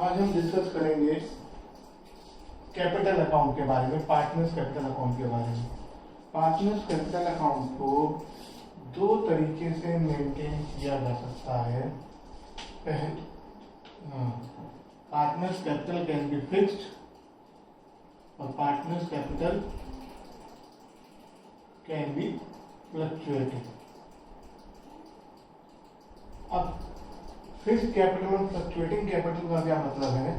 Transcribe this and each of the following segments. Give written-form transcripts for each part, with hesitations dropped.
आज हम डिस्कस करेंगे कैपिटल अकाउंट के बारे में, पार्टनर्स कैपिटल अकाउंट के बारे में। पार्टनर्स कैपिटल अकाउंट को दो तरीके से मेंटेन किया जा सकता है। Partners capital can be fixed और partners capital can be fluctuating. अब फिक्स्ड कैपिटल और फ्लक्चुएटिंग कैपिटल का क्या मतलब है?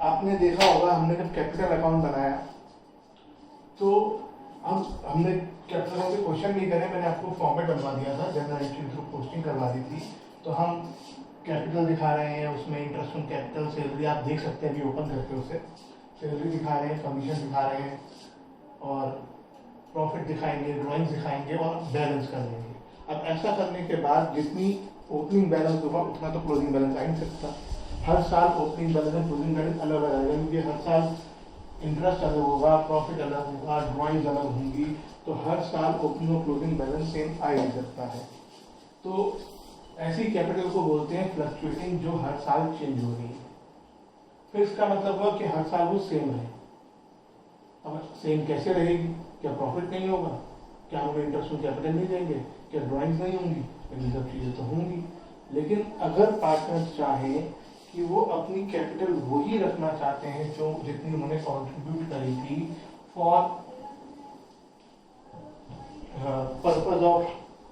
आपने देखा होगा, हमने जब कैपिटल अकाउंट बनाया तो हमने कैपिटल अकाउंट के क्वेश्चन नहीं करे, मैंने आपको फॉर्मेट बनवा दिया था, जनरल एंट्री थ्रू पोस्टिंग करवा दी थी। तो हम कैपिटल दिखा रहे हैं, उसमें इंटरेस्ट ऑन कैपिटल, सैलरी आप देख सकते हैं अभी ओपन करके उसे, सैलरी दिखा रहे हैं, कमीशन दिखा रहे हैं और प्रॉफिट दिखाएंगे, ड्राइंग्स दिखाएंगे और बैलेंस कर लेंगे। अब ऐसा करने के बाद जितनी ओपनिंग बैलेंस होगा उतना तो क्लोजिंग बैलेंस आ ही नहीं सकता। हर साल ओपनिंग बैलेंस और क्लोजिंग बैलेंस अलग अलग आएगा, क्योंकि हर साल इंटरेस्ट अलग होगा, प्रॉफिट अलग होगा, ड्राइंग्स अलग होंगी, तो हर साल ओपनिंग और क्लोजिंग बैलेंस सेम आ ही नहीं सकता है। तो ऐसी कैपिटल को बोलते हैं फ्लक्चुएटिंग, जो हर साल चेंज हो रही है। फिक्स का मतलब हुआ कि हर साल वो सेम है। अब सेम कैसे रहेगी? क्या प्रॉफिट नहीं होगा? क्या हम इंटरेस्ट में कैपिटल नहीं देंगे? क्या ड्राइंग्स नहीं होंगी? ये सब चीजें तो होंगी। लेकिन अगर पार्टनर्स चाहें कि वो अपनी कैपिटल वही रखना चाहते हैं जो जितनी उन्होंने कंट्रीब्यूट करी थी for purpose of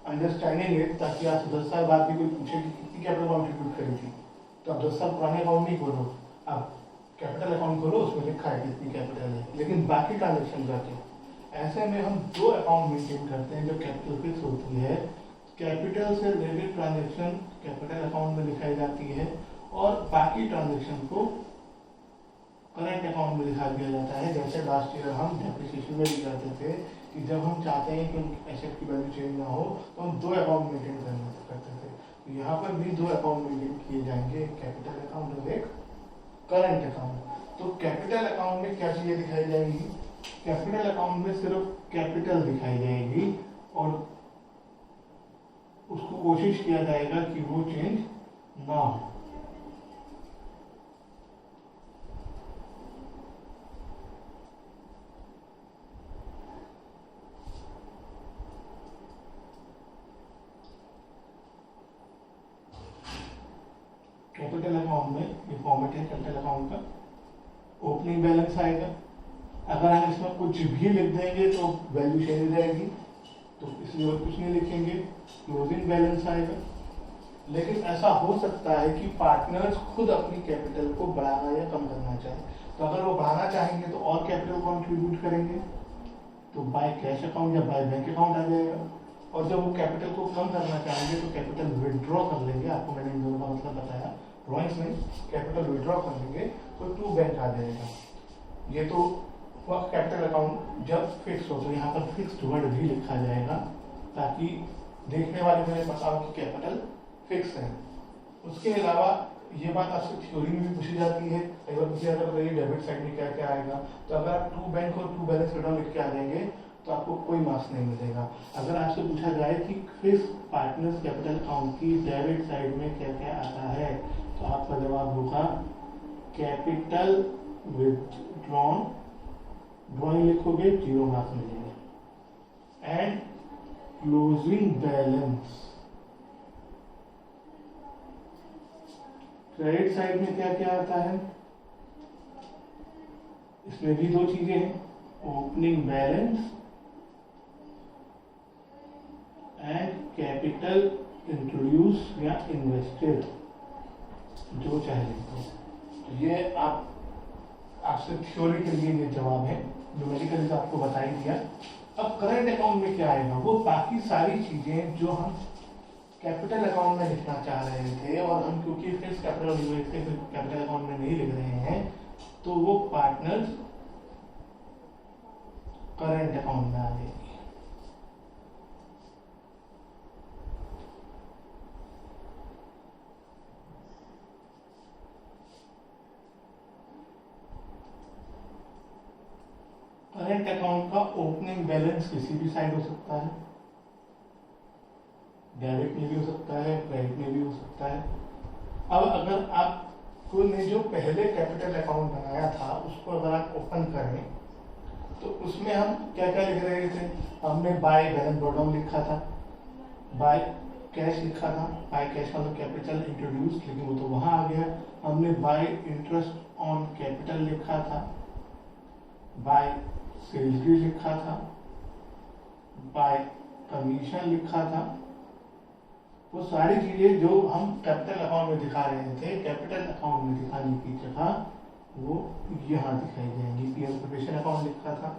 understanding it, ताकि आज 10 साल बाद भी कोई पूछे कि कितनी कैपिटल कंट्रीब्यूट करी थी, तो अब 10 साल पुराने अकाउंट नहीं खोलो, अब कैपिटल अकाउंट खोलो, उसमें लिखा है कितनी कैपिटल है, लेकिन बाकी ट्रांजेक्शन का क्या? ऐसे में हम दो अकाउंट मेंटेन करते हैं जब कैपिटल फिक्स होती है। कैपिटल से रिलेटेड ट्रांजेक्शन कैपिटल अकाउंट में दिखाई जाती है और बाकी ट्रांजेक्शन को करंट अकाउंट में दिखा दिया जाता है। जैसे लास्ट ईयर हम डेप्रिसिएशन में भी करते थे कि जब हम चाहते हैं कि एसेट की वैल्यू चेंज ना हो तो हम दो अकाउंट मेंटेन करते थे। तो यहाँ पर भी दो अकाउंट मेंटेन किए जाएंगे, एक कैपिटल अकाउंट और एक करंट अकाउंट। तो कैपिटल अकाउंट में क्या चीजें दिखाई जाएंगी? कैपिटल अकाउंट में सिर्फ कैपिटल दिखाई जाएगी और उसको कोशिश किया जाएगा कि वो चेंज ना हो। कैपिटल अकाउंट में ये फॉर्मेट है कैपिटल अकाउंट का, ओपनिंग बैलेंस आएगा। अगर हम इसमें कुछ भी लिख देंगे तो वैल्यू चेंज हो जाएगी, तो इसलिए और कुछ नहीं लिखेंगे। क्लोजिंग बैलेंस आएगा। लेकिन ऐसा हो सकता है कि पार्टनर्स खुद अपनी कैपिटल को बढ़ाना या कम करना चाहे, तो अगर वो बढ़ाना चाहेंगे तो और कैपिटल कंट्रीब्यूट करेंगे, तो बाय कैश अकाउंट या बाय बैंक अकाउंट आ जाएगा। और जब वो कैपिटल को कम करना चाहेंगे तो कैपिटल विड्रॉ कर लेंगे। आपको मैंने इन दोनों का मतलब बताया, ड्रॉइंग्स में कैपिटल विड्रॉ कर लेंगे तो टू बैंक आ जाएगा। ये तो कैपिटल अकाउंट जब फिक्स हो, तो यहाँ पर फिक्स्ड वर्ड भी लिखा जाएगा ताकि देखने वाले को पता हो कि कैपिटल फिक्स है। उसके अलावा ये बात आपसे थ्योरी में भी पूछी जाती है, अगर पूछा जाता है तो डेबिट साइड में क्या क्या आएगा, तो अगर आप टू बैंक और टू बैलेंस रिटर्न लिख के आ जाएंगे तो आपको कोई मार्क्स नहीं मिलेगा। अगर आपसे पूछा जाए कि फिक्स पार्टनर्स कैपिटल अकाउंट की डेबिट साइड में क्या क्या आता है, तो आपका जवाब होगा कैपिटल विथड्रॉन, ड्रॉइंग लिखोगे 0 मार्क्स मिलेंगे। And closing balance, credit side में क्या क्या आता है? इसमें भी दो चीजें हैं, opening balance and capital introduce या इन्वेस्टेड, जो चाहे लिखो। तो ये आपसे थ्योरी के लिए ये जवाब है, न्यूमेरिकली तो आपको बता ही दिया। अब करंट अकाउंट में क्या आएगा? वो बाकी सारी चीजें जो हम कैपिटल अकाउंट में लिखना चाह रहे थे और हम क्योंकि फिक्स कैपिटल अकाउंट में नहीं लिख रहे हैं, तो वो पार्टनर्स करंट अकाउंट में आ जाएगी। करंट अकाउंट का ओपनिंग बैलेंस किसी भी साइड हो सकता है, डेबिट में भी हो सकता है, क्रेडिट में भी हो सकता है। अब अगर आप आपको ने जो पहले कैपिटल अकाउंट बनाया था उसको अगर आप ओपन करें तो उसमें हम क्या क्या लिख रहे थे, हमने बाय बैलेंस ड्रॉडाउन लिखा था, बाय कैश लिखा था, बाय कैश मतलब कैपिटल इंट्रोड्यूस, लेकिन वो तो वहां आ गया। हमने बाय इंटरेस्ट ऑन कैपिटल लिखा था, बाय सैलरी लिखा था, बाय कमीशन लिखा था। वो सारी चीजें जो हम कैपिटल अकाउंट में दिखा रहे थे, कैपिटल अकाउंट में दिखाने की जगह वो यहाँ दिखाई जाएंगी। पीएल प्रिपरेशन अकाउंट लिखा था,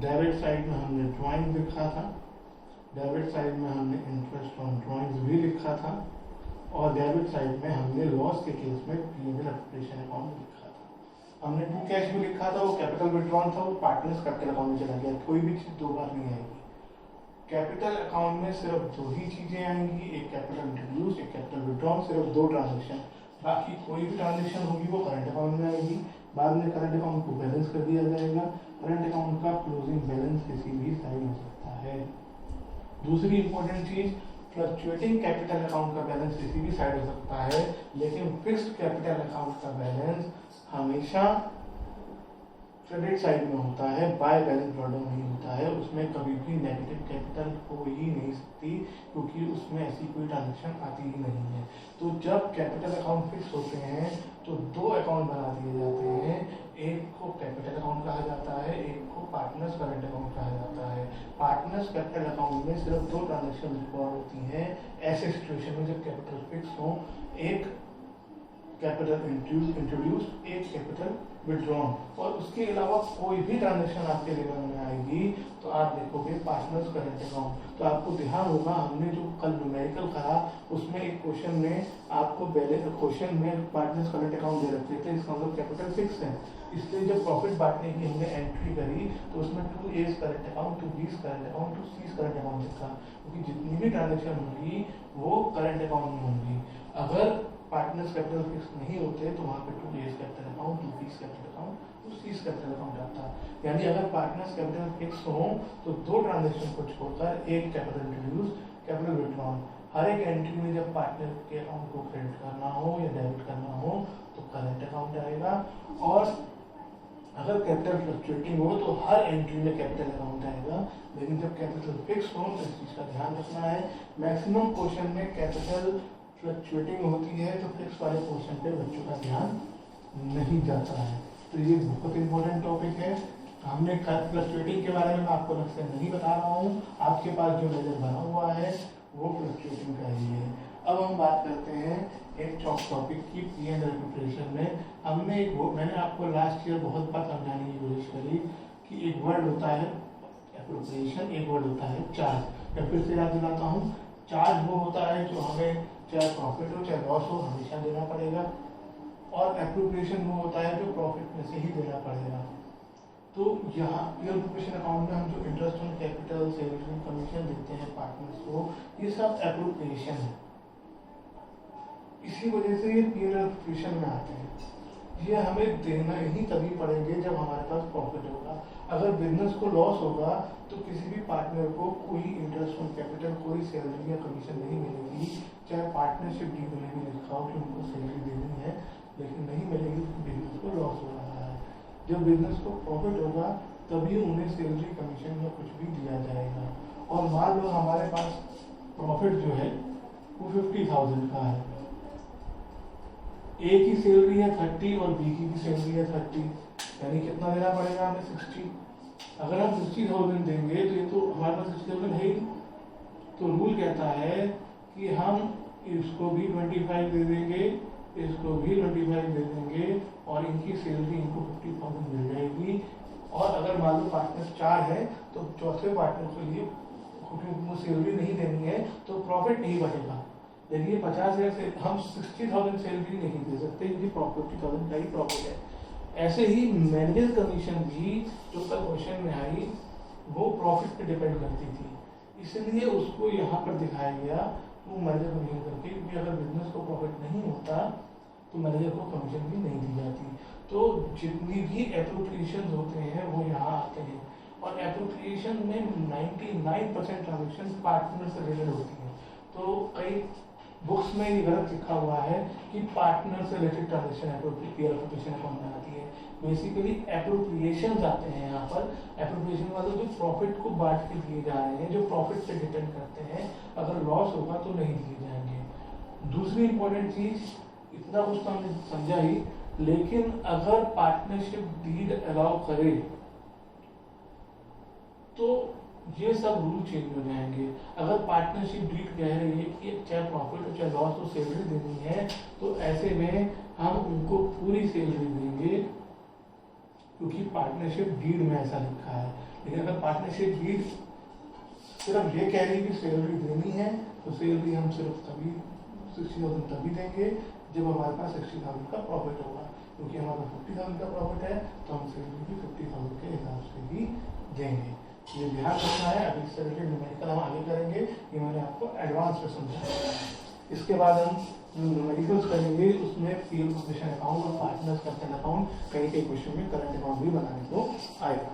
डेबिट साइड में हमने ड्राइंग लिखा था, डेबिट साइड में हमने इंटरेस्ट ऑन ड्राइंग्स भी लिखा था, और डेबिट साइड में हमने लॉस के केस में पीएल प्रिपरेशन अकाउंट लिखा था। हमने टू कैश भी लिखा था, वो कैपिटल विड्रॉन था, वो पार्टनर्स कैपिटल अकाउंट में चला गया। कोई भी चीज दो बार नहीं आएगी। कैपिटल अकाउंट में सिर्फ दो ही चीजें आएंगी, एक कैपिटल इंट्रोड्यूस, एक कैपिटल विड्रॉन, सिर्फ दो ट्रांजेक्शन। बाकी कोई भी ट्रांजेक्शन होगी वो करंट अकाउंट में आएगी। बाद में करंट अकाउंट को बैलेंस कर दिया जाएगा। करंट अकाउंट का क्लोजिंग बैलेंस किसी भी साइड हो सकता है। दूसरी इंपॉर्टेंट चीज, फ्लक्चुएटिंग कैपिटल अकाउंट का बैलेंस किसी भी साइड हो सकता है, लेकिन फिक्स्ड कैपिटल अकाउंट का बैलेंस हमेशा क्रेडिट साइड में होता है, बाय बैलेंस ड्रॉडाउन नहीं होता है। उसमें कभी भी नेगेटिव कैपिटल हो ही नहीं सकती, क्योंकि उसमें ऐसी कोई ट्रांजेक्शन आती ही नहीं है। तो जब कैपिटल अकाउंट फिक्स होते हैं तो दो अकाउंट बना दिए जाते हैं, एक को कैपिटल अकाउंट कहा जाता है, एक को पार्टनर्स करंट अकाउंट कहा जाता है। पार्टनर्स कैपिटल अकाउंट में सिर्फ दो ट्रांजेक्शन रिकॉर्ड होती हैं ऐसे सिचुएशन में जब कैपिटल फिक्स हो, एक कैपिटल इंट्रोड्यूस, एक कैपिटल विड्रॉन, और उसके अलावा कोई भी ट्रांजेक्शन आपके लेवल में आएगी तो आप देखोगे पार्टनर्स करंट अकाउंट। तो आपको ध्यान होगा, हमने जो कल न्यूमेरिकल कहा उसमें एक क्वेश्चन में आपको क्वेश्चन में पार्टनर्स करंट अकाउंट दे रखे थे, इसका मतलब कैपिटल फिक्स है। इसलिए जब प्रॉफिट बांटने की हमने एंट्री करी तो उसमें 2A's current account, 2B's current account, 2C's current account लिखा, क्योंकि जितनी भी ट्रांजेक्शन होगी वो करंट अकाउंट में होंगी। अगर पार्टनर्स कैपिटल फिक्स नहीं होते तो वहाँ पे 2A's capital account, 2B's capital account, 2C's capital account आता है। यानी अगर पार्टनर्स कैपिटल फिक्स हो तो दो ट्रांजेक्शन को छोड़कर एक कैपिटल इंट्रोड्यूस, कैपिटल विड्रॉन, हर एक एंट्री में जब पार्टनर के अकाउंट को क्रेडिट करना हो या डेबिट करना हो तो करंट अकाउंट आएगा। और अगर कैपिटल फ्लक्चुएटिंग हो तो हर एंट्री में कैपिटल अकाउंट आएगा। लेकिन जब कैपिटल फिक्स हो तो इस चीज का ध्यान रखना है। मैक्सिमम क्वेश्चन में कैपिटल फ्लक्चुएटिंग होती है तो फिक्स वाले पोर्शन पे बच्चों का ध्यान नहीं जाता है। तो ये बहुत इंपॉर्टेंट टॉपिक है। हमने फ्लक्चुएटिंग के बारे में आपको अलग से नहीं बता रहा हूँ, आपके पास जो नजर बना हुआ है वो फ्लक्चुएटिंग का ही है। अब हम बात करते हैं एक टॉपिक की, P&L प्रिपरेशन में हमने मैंने आपको लास्ट ईयर बहुत बार समझाने की कोशिश करी कि एक वर्ड होता है एप्रोप्रिएशन, एक वर्ड होता है चार्ज। मैं फिर से याद दिलाता हूँ, चार्ज वो होता है जो हमें चाहे प्रॉफिट हो चाहे लॉस हो हमेशा देना पड़ेगा, और एप्रोप्रिएशन वो होता है जो प्रॉफिट में से ही देना पड़ेगा। तो यहाँ पीएल प्रिपरेशन अकाउंट में हम जो interest on capital, salary, commission देते हैं पार्टनर्स को, ये सब एप्रोप्रिएशन है। इसी वजह से ये पीएल प्रिपरेशन में आते हैं। ये हमें देना ही तभी पड़ेंगे जब हमारे पास प्रॉफिट होगा। अगर बिजनेस को लॉस होगा तो किसी भी पार्टनर को कोई इंटरेस्ट ऑन कैपिटल, कोई सैलरी या कमीशन नहीं मिलेगी, चाहे पार्टनरशिप डील में भी लिखा हो कि उनको सैलरी देनी है, लेकिन नहीं मिलेगी क्योंकि बिजनेस को लॉस हो रहा है। जब बिजनेस को प्रॉफिट होगा तभी उन्हें सैलरी, कमीशन या कुछ भी दिया जाएगा। और मान लो हमारे पास प्रॉफिट जो है वो 50,000 का है, ए की सैलरी है 30 और बी की भी सैलरी है 30, यानी कितना देना पड़ेगा हमें 60। अगर हम 60,000 देंगे तो ये तो हमारे पास 60,000 है ही। तो रूल कहता है कि हम इसको भी 25 दे देंगे, इसको भी 25 दे देंगे, और इनकी सैलरी इनको 50,000 मिल जाएगी। और अगर मान लो पार्टनर 4 है तो चौथे पार्टनर के लिए वो सैलरी नहीं देनी है तो प्रॉफिट नहीं बढ़ेगा। देखिए 50,000 से हम 60,000 सैलरी नहीं दे सकते क्योंकि 50,000 का ही प्रॉफिट है। ऐसे ही मैनेजर कमीशन भी जो कल क्वेश्चन में आई वो प्रॉफिट पे डिपेंड करती थी, इसलिए उसको यहाँ पर दिखाया गया वो मैनेजर कमीशन करके, क्योंकि अगर बिजनेस को प्रॉफिट नहीं होता तो मैनेजर को कमीशन भी नहीं दी जाती। तो जितनी भी एप्रोप्रिएशन होते हैं वो यहाँ आते हैं, और एप्रोप्रिएशन में 99% ट्रांजेक्शन पार्टनर से रिलेटेड होती है। तो कई बुक्स में ये गलत लिखा हुआ है कि पार्टनर से रिलेटेड ट्रांजेक्शन एप्रोप्रिएशन अकाउंट में आती है। बेसिकली एप्रोप्रिएशन आते हैं यहाँ पर। एप्रोप्रिएशन मतलब जो प्रॉफिट को बांट के दिए जा रहे हैं, जो प्रॉफिट से डिपेंड करते हैं, अगर लॉस होगा तो नहीं दिए जाएंगे। दूसरी इंपॉर्टेंट चीज, इतना कुछ तो हमने समझा ही, लेकिन अगर पार्टनरशिप डीड अलाउ करे तो ये सब रूल चेंज हो जाएंगे। अगर पार्टनरशिप डीड कह रही है कि चाहे प्रॉफिट हो चाहे लॉस हो सैलरी देनी है, तो ऐसे में हम उनको पूरी सैलरी देंगे, क्योंकि पार्टनरशिप डीड में ऐसा लिखा है। लेकिन अगर पार्टनरशिप डीड सिर्फ ये कह रही है कि सैलरी देनी है, तो सैलरी हम सिर्फ तभी 60,000 तभी देंगे जब हमारे पास 60,000 का प्रॉफिट होगा। क्योंकि हमारा 50,000 का प्रॉफिट है तो हम सैलरी भी 50,000 के हिसाब से ही देंगे। ये ध्यान रखना है। अभी इस तरह के न्यूमेरिकल हम आगे करेंगे, ये मैंने आपको एडवांस में समझाया। इसके बाद हम जो न्यूमेरिकल्स करेंगे उसमें पीएल प्रोफेशन अकाउंट और पार्टनर्स कंटेंट अकाउंट कहीं कहीं क्वेश्चन में करंट अकाउंट भी बनाने को आएगा।